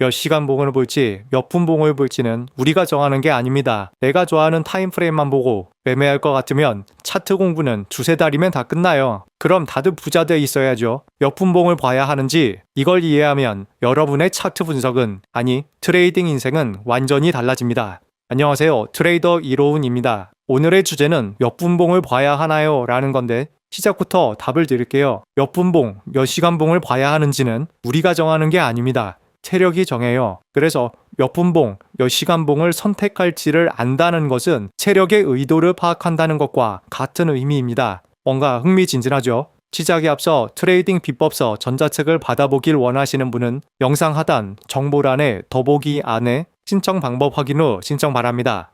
몇 시간 봉을 볼지 몇 분 봉을 볼지는 우리가 정하는 게 아닙니다. 내가 좋아하는 타임프레임만 보고 매매할 것 같으면 차트 공부는 두세 달이면 다 끝나요. 그럼 다들 부자 돼 있어야죠. 몇 분 봉을 봐야 하는지 이걸 이해하면 여러분의 차트 분석은, 아니 트레이딩 인생은 완전히 달라집니다. 안녕하세요. 트레이더 이로운입니다. 오늘의 주제는 몇 분 봉을 봐야 하나요? 라는 건데 시작부터 답을 드릴게요. 몇 분 봉, 몇 시간 봉을 봐야 하는지는 우리가 정하는 게 아닙니다. 체력이 정해요. 그래서 몇 분 봉, 몇 시간 봉을 선택할지를 안다는 것은 체력의 의도를 파악한다는 것과 같은 의미입니다. 뭔가 흥미진진하죠? 시작에 앞서 트레이딩 비법서 전자책을 받아보길 원하시는 분은 영상 하단 정보란에 더보기 안에 신청 방법 확인 후 신청 바랍니다.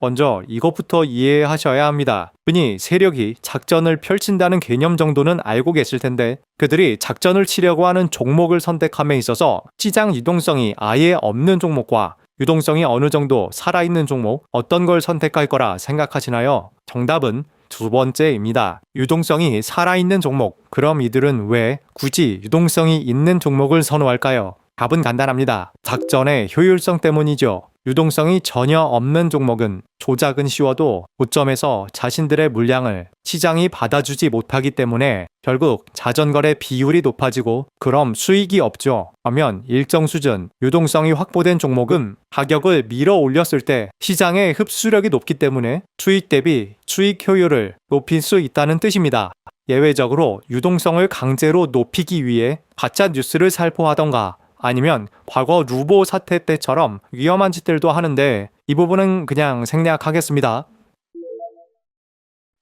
먼저 이것부터 이해하셔야 합니다. 흔히 세력이 작전을 펼친다는 개념 정도는 알고 계실 텐데 그들이 작전을 치려고 하는 종목을 선택함에 있어서 시장 유동성이 아예 없는 종목과 유동성이 어느 정도 살아있는 종목, 어떤 걸 선택할 거라 생각하시나요? 정답은 두 번째입니다. 유동성이 살아있는 종목. 그럼 이들은 왜 굳이 유동성이 있는 종목을 선호할까요? 답은 간단합니다. 작전의 효율성 때문이죠. 유동성이 전혀 없는 종목은 조작은 쉬워도 고점에서 자신들의 물량을 시장이 받아주지 못하기 때문에 결국 자전거래 비율이 높아지고 그럼 수익이 없죠. 반면 일정 수준 유동성이 확보된 종목은 가격을 밀어 올렸을 때 시장의 흡수력이 높기 때문에 수익 대비 수익 효율을 높일 수 있다는 뜻입니다. 예외적으로 유동성을 강제로 높이기 위해 가짜 뉴스를 살포하던가 아니면 과거 루보 사태 때처럼 위험한 짓들도 하는데 이 부분은 그냥 생략하겠습니다.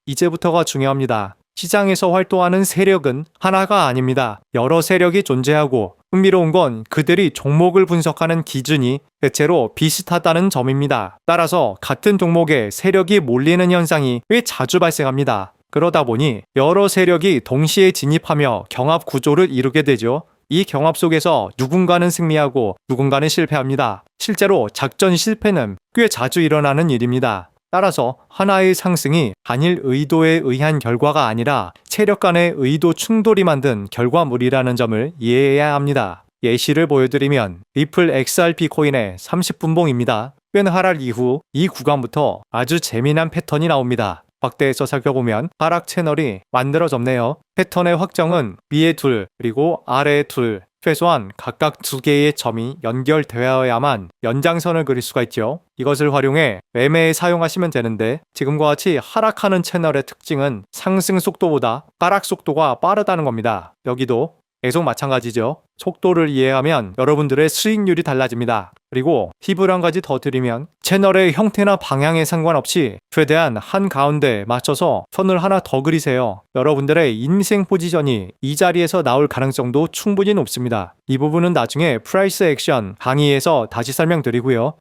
이제부터가 중요합니다. 시장에서 활동하는 세력은 하나가 아닙니다. 여러 세력이 존재하고 흥미로운 건 그들이 종목을 분석하는 기준이 대체로 비슷하다는 점입니다. 따라서 같은 종목에 세력이 몰리는 현상이 꽤 자주 발생합니다. 그러다 보니 여러 세력이 동시에 진입하며 경합 구조를 이루게 되죠. 이 경합 속에서 누군가는 승리하고 누군가는 실패합니다. 실제로 작전 실패는 꽤 자주 일어나는 일입니다. 따라서 하나의 상승이 단일 의도에 의한 결과가 아니라 세력 간의 의도 충돌이 만든 결과물이라는 점을 이해해야 합니다. 예시를 보여드리면 리플 XRP 코인의 30분봉입니다. 꽤 하락 이후 이 구간부터 아주 재미난 패턴이 나옵니다. 확대해서 살펴보면 하락 채널이 만들어졌네요. 패턴의 확정은 위에 둘 그리고 아래에 둘, 최소한 각각 두 개의 점이 연결되어야만 연장선을 그릴 수가 있죠. 이것을 활용해 매매에 사용하시면 되는데 지금과 같이 하락하는 채널의 특징은 상승 속도보다 하락 속도가 빠르다는 겁니다. 여기도 계속 마찬가지죠. 속도를 이해하면 여러분들의 수익률이 달라집니다. 그리고 팁을 한 가지 더 드리면 채널의 형태나 방향에 상관없이 최대한 한가운데에 맞춰서 선을 하나 더 그리세요. 여러분들의 인생 포지션이 이 자리에서 나올 가능성도 충분히 높습니다. 이 부분은 나중에 프라이스 액션 강의에서 다시 설명드리고요.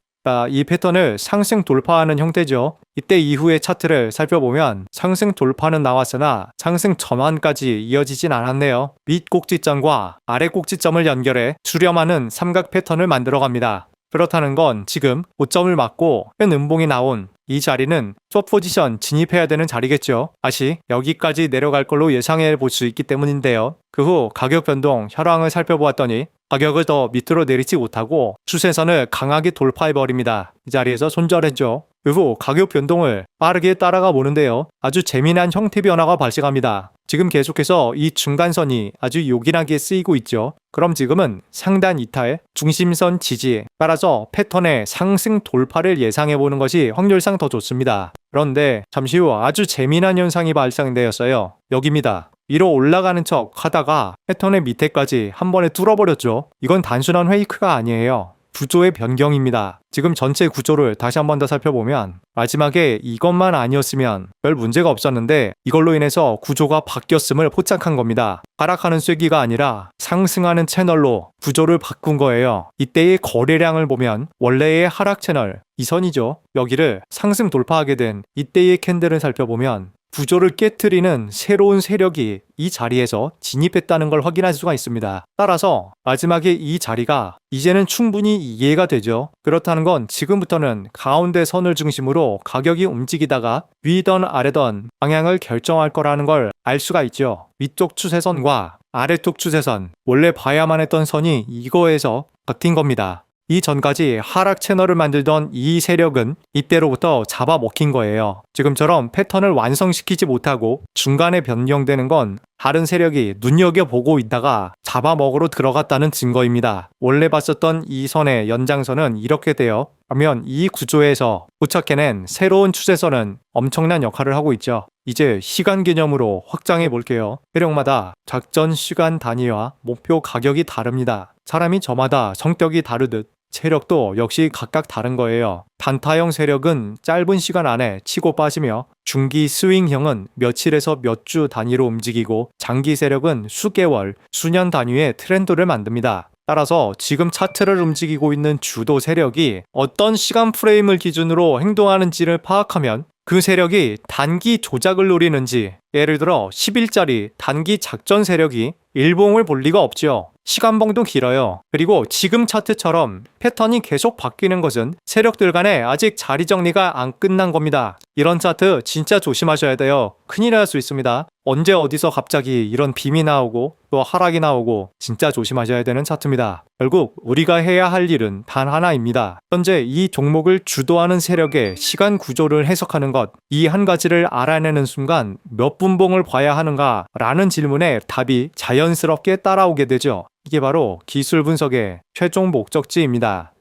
이 패턴을 상승 돌파하는 형태죠. 이때 이후의 차트를 살펴보면 상승 돌파는 나왔으나 상승 전환까지 이어지진 않았네요. 밑 꼭지점과 아래 꼭지점을 연결해 수렴하는 삼각 패턴을 만들어갑니다. 그렇다는 건 지금 고점을 맞고 큰 음봉이 나온 이 자리는 숏 포지션 진입해야 되는 자리겠죠. 다시 여기까지 내려갈 걸로 예상해 볼 수 있기 때문인데요. 그 후 가격 변동 현황을 살펴보았더니 가격을 더 밑으로 내리지 못하고 추세선을 강하게 돌파해버립니다. 이 자리에서 손절했죠. 그 후 가격 변동을 빠르게 따라가 보는데요. 아주 재미난 형태 변화가 발생합니다. 지금 계속해서 이 중간선이 아주 요긴하게 쓰이고 있죠. 그럼 지금은 상단 이탈, 중심선 지지, 따라서 패턴의 상승 돌파를 예상해보는 것이 확률상 더 좋습니다. 그런데 잠시 후 아주 재미난 현상이 발생되었어요. 여기입니다. 위로 올라가는 척 하다가 패턴의 밑에까지 한 번에 뚫어버렸죠. 이건 단순한 페이크가 아니에요. 구조의 변경입니다. 지금 전체 구조를 다시 한 번 더 살펴보면 마지막에 이것만 아니었으면 별 문제가 없었는데 이걸로 인해서 구조가 바뀌었음을 포착한 겁니다. 하락하는 쐐기가 아니라 상승하는 채널로 구조를 바꾼 거예요. 이때의 거래량을 보면 원래의 하락 채널, 이 선이죠. 여기를 상승 돌파하게 된 이때의 캔들을 살펴보면 구조를 깨트리는 새로운 세력이 이 자리에서 진입했다는 걸 확인할 수가 있습니다. 따라서 마지막에 이 자리가 이제는 충분히 이해가 되죠. 그렇다는 건 지금부터는 가운데 선을 중심으로 가격이 움직이다가 위던 아래던 방향을 결정할 거라는 걸 알 수가 있죠. 위쪽 추세선과 아래쪽 추세선, 원래 봐야만 했던 선이 이거에서 바뀐 겁니다. 이전까지 하락 채널을 만들던 이 세력은 이때로부터 잡아먹힌 거예요. 지금처럼 패턴을 완성시키지 못하고 중간에 변경되는 건 다른 세력이 눈여겨보고 있다가 잡아먹으러 들어갔다는 증거입니다. 원래 봤었던 이 선의 연장선은 이렇게 되어 하면 이 구조에서 포착해낸 새로운 추세선은 엄청난 역할을 하고 있죠. 이제 시간 개념으로 확장해 볼게요. 세력마다 작전 시간 단위와 목표 가격이 다릅니다. 사람이 저마다 성격이 다르듯 세력도 역시 각각 다른 거예요. 단타형 세력은 짧은 시간 안에 치고 빠지며 중기 스윙형은 며칠에서 몇 주 단위로 움직이고 장기 세력은 수개월, 수년 단위의 트렌드를 만듭니다. 따라서 지금 차트를 움직이고 있는 주도 세력이 어떤 시간 프레임을 기준으로 행동하는지를 파악하면 그 세력이 단기 조작을 노리는지, 예를 들어 10일짜리 단기 작전 세력이 일봉을 볼 리가 없죠. 시간봉도 길어요. 그리고 지금 차트처럼 패턴이 계속 바뀌는 것은 세력들 간에 아직 자리 정리가 안 끝난 겁니다. 이런 차트 진짜 조심하셔야 돼요. 큰일 날 수 있습니다. 언제 어디서 갑자기 이런 빔이 나오고 또 하락이 나오고 진짜 조심하셔야 되는 차트입니다. 결국 우리가 해야 할 일은 단 하나입니다. 현재 이 종목을 주도하는 세력의 시간 구조를 해석하는 것, 이 한 가지를 알아내는 순간 몇 분봉을 봐야 하는가 라는 질문에 답이 자연스럽게 따라오게 되죠. 이게 바로 기술 분석의 최종 목적지입니다.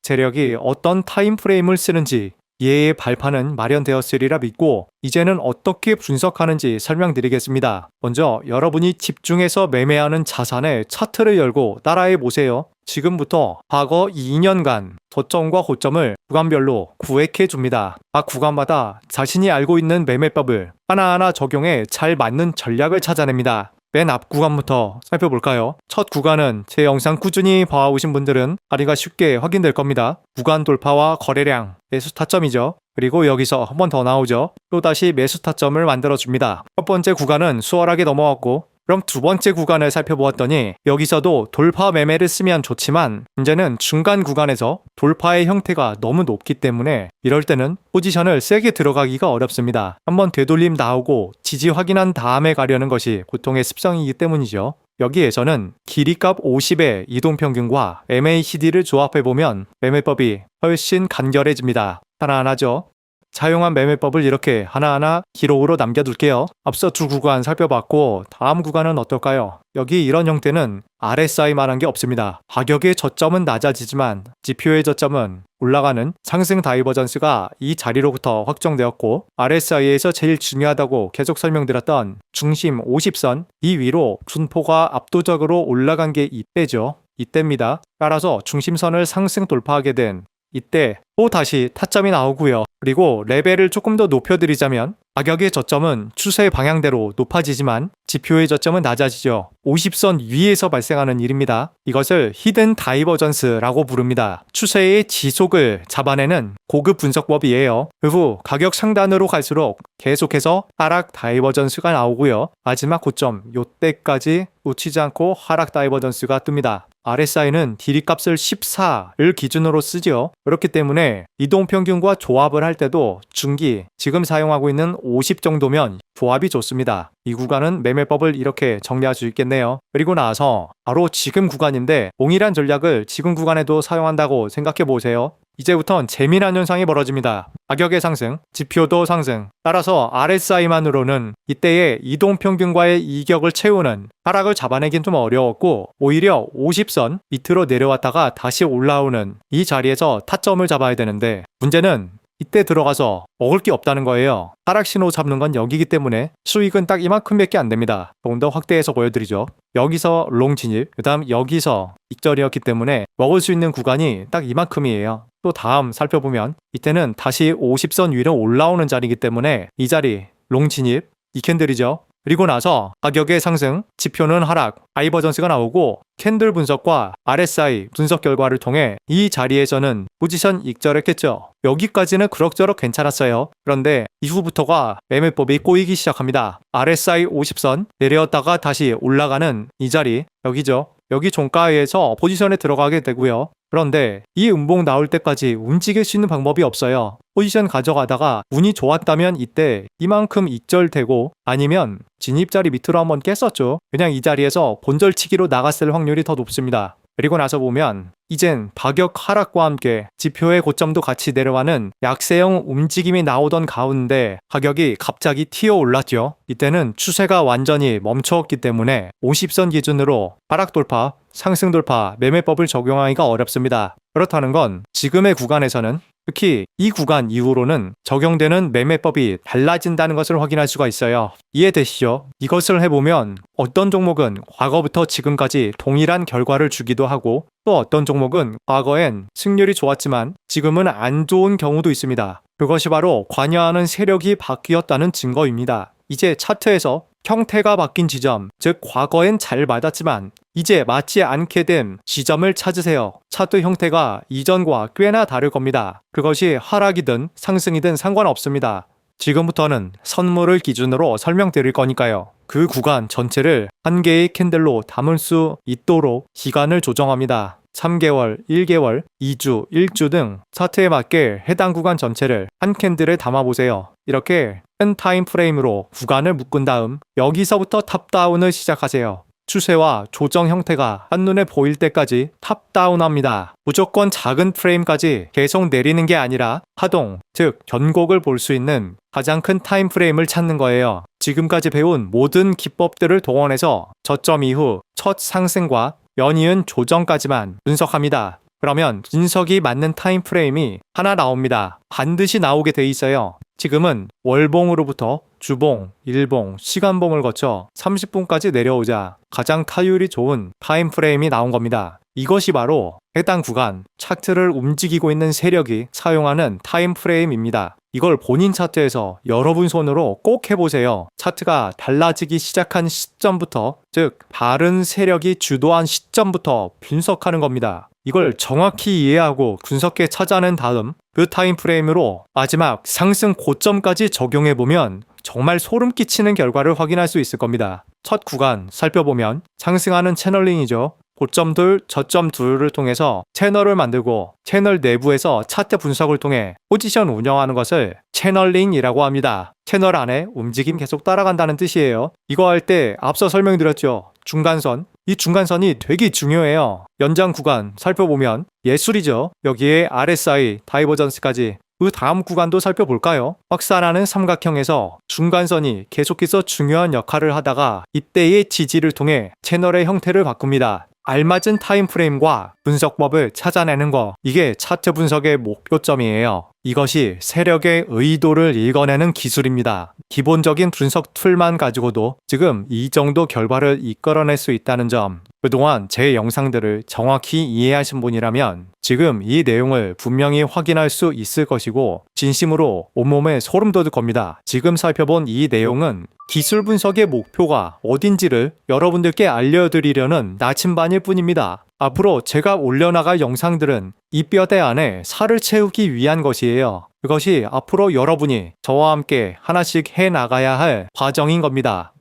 세력이 어떤 타임프레임을 쓰는지 이해의 발판은 마련되었으리라 믿고 이제는 어떻게 분석하는지 설명드리겠습니다. 먼저 여러분이 집중해서 매매하는 자산의 차트를 열고 따라해 보세요. 지금부터 과거 2년간 저점과 고점을 구간별로 구획해 줍니다. 각 구간마다 자신이 알고 있는 매매법을 하나하나 적용해 잘 맞는 전략을 찾아냅니다. 맨 앞 구간부터 살펴볼까요? 첫 구간은 제 영상 꾸준히 봐오신 분들은 다리가 쉽게 확인될 겁니다. 구간 돌파와 거래량, 매수 타점이죠. 그리고 여기서 한 번 더 나오죠. 또다시 매수 타점을 만들어줍니다. 첫 번째 구간은 수월하게 넘어왔고 그럼 두 번째 구간을 살펴보았더니 여기서도 돌파 매매를 쓰면 좋지만 문제는 중간 구간에서 돌파의 형태가 너무 높기 때문에 이럴 때는 포지션을 세게 들어가기가 어렵습니다. 한번 되돌림 나오고 지지 확인한 다음에 가려는 것이 보통의 습성이기 때문이죠. 여기에서는 길이값 50의 이동평균과 MACD를 조합해보면 매매법이 훨씬 간결해집니다. 하나하나죠. 사용한 매매법을 이렇게 하나하나 기록으로 남겨둘게요. 앞서 두 구간 살펴봤고 다음 구간은 어떨까요? 여기 이런 형태는 RSI만한 게 없습니다. 가격의 저점은 낮아지지만 지표의 저점은 올라가는 상승 다이버전스가 이 자리로부터 확정되었고 RSI에서 제일 중요하다고 계속 설명드렸던 중심 50선 이 위로 분포가 압도적으로 올라간 게 이때죠. 이때입니다. 따라서 중심선을 상승 돌파하게 된 이때 또 다시 타점이 나오고요. 그리고 레벨을 조금 더 높여드리자면 가격의 저점은 추세 방향대로 높아지지만 지표의 저점은 낮아지죠. 50선 위에서 발생하는 일입니다. 이것을 히든 다이버전스라고 부릅니다. 추세의 지속을 잡아내는 고급 분석법이에요. 그 후 가격 상단으로 갈수록 계속해서 하락 다이버전스가 나오고요. 마지막 고점 요때까지 놓치지 않고 하락 다이버전스가 뜹니다. RSI는 길이값을 14를 기준으로 쓰죠. 그렇기 때문에 이동평균과 조합을 할 때도 중기, 지금 사용하고 있는 50 정도면 조합이 좋습니다. 이 구간은 매매법을 이렇게 정리할 수 있겠네요. 그리고 나서 바로 지금 구간인데 동일한 전략을 지금 구간에도 사용한다고 생각해 보세요. 이제부턴 재미난 현상이 벌어집니다. 가격의 상승, 지표도 상승. 따라서 RSI만으로는 이때의 이동평균과의 이격을 채우는 하락을 잡아내긴 좀 어려웠고 오히려 50선 밑으로 내려왔다가 다시 올라오는 이 자리에서 타점을 잡아야 되는데 문제는 이때 들어가서 먹을 게 없다는 거예요. 하락 신호 잡는 건 여기기 때문에 수익은 딱 이만큼밖에 안 됩니다. 조금 더 확대해서 보여드리죠. 여기서 롱 진입, 그 다음 여기서 익절이었기 때문에 먹을 수 있는 구간이 딱 이만큼이에요. 또 다음 살펴보면 이때는 다시 50선 위로 올라오는 자리이기 때문에 이 자리 롱 진입, 이 캔들이죠. 그리고 나서 가격의 상승, 지표는 하락, 다이버전스가 나오고 캔들 분석과 RSI 분석 결과를 통해 이 자리에서는 포지션 익절했겠죠. 여기까지는 그럭저럭 괜찮았어요. 그런데 이후부터가 매매법이 꼬이기 시작합니다. RSI 50선 내려왔다가 다시 올라가는 이 자리, 여기죠. 여기 종가에서 포지션에 들어가게 되고요. 그런데 이 음봉 나올 때까지 움직일 수 있는 방법이 없어요. 포지션 가져가다가 운이 좋았다면 이때 이만큼 익절되고 아니면 진입자리 밑으로 한번 깼었죠. 그냥 이 자리에서 본절치기로 나갔을 확률이 더 높습니다. 그리고 나서 보면 이젠 가격 하락과 함께 지표의 고점도 같이 내려가는 약세형 움직임이 나오던 가운데 가격이 갑자기 튀어 올랐죠. 이때는 추세가 완전히 멈추었기 때문에 50선 기준으로 하락 돌파, 상승 돌파, 매매법을 적용하기가 어렵습니다. 그렇다는 건 지금의 구간에서는 특히 이 구간 이후로는 적용되는 매매법이 달라진다는 것을 확인할 수가 있어요. 이해되시죠? 이것을 해보면 어떤 종목은 과거부터 지금까지 동일한 결과를 주기도 하고 또 어떤 종목은 과거엔 승률이 좋았지만 지금은 안 좋은 경우도 있습니다. 그것이 바로 관여하는 세력이 바뀌었다는 증거입니다. 이제 차트에서 형태가 바뀐 지점, 즉 과거엔 잘 맞았지만 이제 맞지 않게 된 지점을 찾으세요. 차트 형태가 이전과 꽤나 다를 겁니다. 그것이 하락이든 상승이든 상관없습니다. 지금부터는 선물을 기준으로 설명드릴 거니까요. 그 구간 전체를 한 개의 캔들로 담을 수 있도록 기간을 조정합니다. 3개월, 1개월, 2주, 1주 등 차트에 맞게 해당 구간 전체를 한 캔들에 담아보세요. 이렇게 큰 타임 프레임으로 구간을 묶은 다음 여기서부터 탑다운을 시작하세요. 추세와 조정 형태가 한눈에 보일 때까지 탑다운합니다. 무조건 작은 프레임까지 계속 내리는 게 아니라 하동, 즉 변곡을 볼 수 있는 가장 큰 타임 프레임을 찾는 거예요. 지금까지 배운 모든 기법들을 동원해서 저점 이후 첫 상승과 연이은 조정까지만 분석합니다. 그러면 분석이 맞는 타임 프레임이 하나 나옵니다. 반드시 나오게 돼 있어요. 지금은 월봉으로부터 주봉, 일봉, 시간봉을 거쳐 30분까지 내려오자 가장 타율이 좋은 타임 프레임이 나온 겁니다. 이것이 바로 해당 구간 차트를 움직이고 있는 세력이 사용하는 타임 프레임입니다. 이걸 본인 차트에서 여러분 손으로 꼭 해보세요. 차트가 달라지기 시작한 시점부터, 즉 다른 세력이 주도한 시점부터 분석하는 겁니다. 이걸 정확히 이해하고 분석해 찾아낸 다음 그 타임 프레임으로 마지막 상승 고점까지 적용해보면 정말 소름 끼치는 결과를 확인할 수 있을 겁니다. 첫 구간 살펴보면 상승하는 채널링이죠. 고점 둘, 저점 둘을 통해서 채널을 만들고 채널 내부에서 차트 분석을 통해 포지션 운영하는 것을 채널링이라고 합니다. 채널 안에 움직임 계속 따라간다는 뜻이에요. 이거 할 때 앞서 설명드렸죠. 중간선. 이 중간선이 되게 중요해요. 연장 구간 살펴보면 예술이죠. 여기에 RSI, 다이버전스까지 그 다음 구간도 살펴볼까요? 확산하는 삼각형에서 중간선이 계속해서 중요한 역할을 하다가 이때의 지지를 통해 채널의 형태를 바꿉니다. 알맞은 타임프레임과 분석법을 찾아내는 거, 이게 차트 분석의 목표점이에요. 이것이 세력의 의도를 읽어내는 기술입니다. 기본적인 분석 툴만 가지고도 지금 이 정도 결과를 이끌어낼 수 있다는 점, 그동안 제 영상들을 정확히 이해하신 분이라면 지금 이 내용을 분명히 확인할 수 있을 것이고 진심으로 온몸에 소름 돋을 겁니다. 지금 살펴본 이 내용은 기술 분석의 목표가 어딘지를 여러분들께 알려드리려는 나침반일 뿐입니다. 앞으로 제가 올려나갈 영상들은 이 뼈대 안에 살을 채우기 위한 것이에요. 그것이 앞으로 여러분이 저와 함께 하나씩 해나가야 할 과정인 겁니다.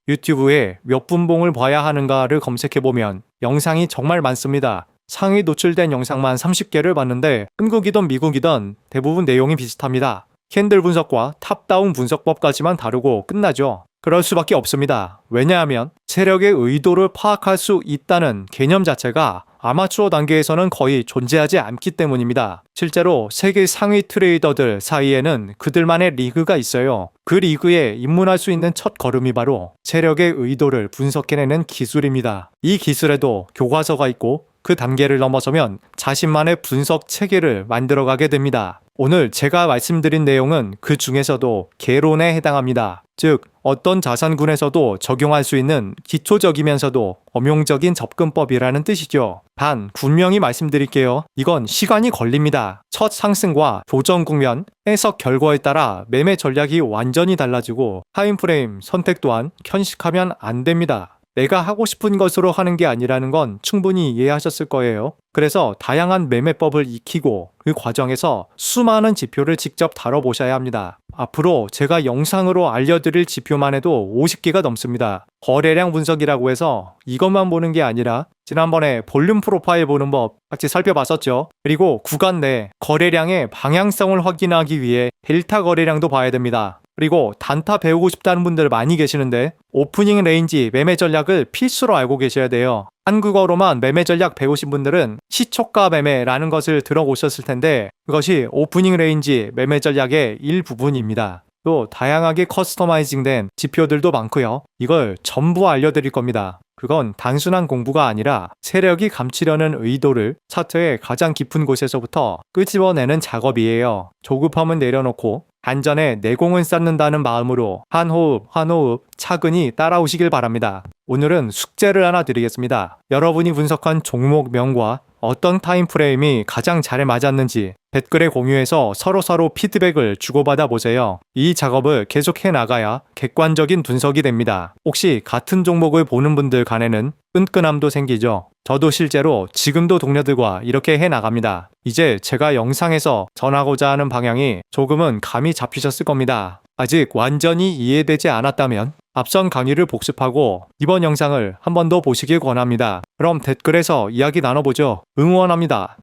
유튜브에 몇 분봉을 봐야 하는가를 검색해보면 영상이 정말 많습니다. 상위 노출된 영상만 30개를 봤는데 한국이든 미국이든 대부분 내용이 비슷합니다. 캔들 분석과 탑다운 분석법까지만 다루고 끝나죠. 그럴 수밖에 없습니다. 왜냐하면 세력의 의도를 파악할 수 있다는 개념 자체가 아마추어 단계에서는 거의 존재하지 않기 때문입니다. 실제로 세계 상위 트레이더들 사이에는 그들만의 리그가 있어요. 그 리그에 입문할 수 있는 첫 걸음이 바로 세력의 의도를 분석해내는 기술입니다. 이 기술에도 교과서가 있고 그 단계를 넘어서면 자신만의 분석 체계를 만들어가게 됩니다. 오늘 제가 말씀드린 내용은 그 중에서도 개론에 해당합니다. 즉, 어떤 자산군에서도 적용할 수 있는 기초적이면서도 엄용적인 접근법이라는 뜻이죠. 단, 분명히 말씀드릴게요. 이건 시간이 걸립니다. 첫 상승과 조정 국면, 해석 결과에 따라 매매 전략이 완전히 달라지고 타임프레임 선택 또한 편식하면 안 됩니다. 내가 하고 싶은 것으로 하는 게 아니라는 건 충분히 이해하셨을 거예요. 그래서 다양한 매매법을 익히고 그 과정에서 수많은 지표를 직접 다뤄보셔야 합니다. 앞으로 제가 영상으로 알려드릴 지표만 해도 50개가 넘습니다. 거래량 분석이라고 해서 이것만 보는 게 아니라 지난번에 볼륨 프로파일 보는 법 같이 살펴봤었죠. 그리고 구간 내 거래량의 방향성을 확인하기 위해 델타 거래량도 봐야 됩니다. 그리고 단타 배우고 싶다는 분들 많이 계시는데 오프닝 레인지 매매 전략을 필수로 알고 계셔야 돼요. 한국어로만 매매 전략 배우신 분들은 시초가 매매라는 것을 들어보셨을 텐데 그것이 오프닝 레인지 매매 전략의 일부분입니다. 또 다양하게 커스터마이징된 지표들도 많고요. 이걸 전부 알려드릴 겁니다. 그건 단순한 공부가 아니라 세력이 감추려는 의도를 차트의 가장 깊은 곳에서부터 끄집어내는 작업이에요. 조급함은 내려놓고 단전에 내공을 쌓는다는 마음으로 한 호흡 차근히 따라오시길 바랍니다. 오늘은 숙제를 하나 드리겠습니다. 여러분이 분석한 종목명과 어떤 타임프레임이 가장 잘 맞았는지 댓글에 공유해서 서로 피드백을 주고받아 보세요. 이 작업을 계속해 나가야 객관적인 분석이 됩니다. 혹시 같은 종목을 보는 분들 간에는 끈끈함도 생기죠. 저도 실제로 지금도 동료들과 이렇게 해 나갑니다. 이제 제가 영상에서 전하고자 하는 방향이 조금은 감이 잡히셨을 겁니다. 아직 완전히 이해되지 않았다면 앞선 강의를 복습하고 이번 영상을 한 번 더 보시길 권합니다. 그럼 댓글에서 이야기 나눠보죠. 응원합니다.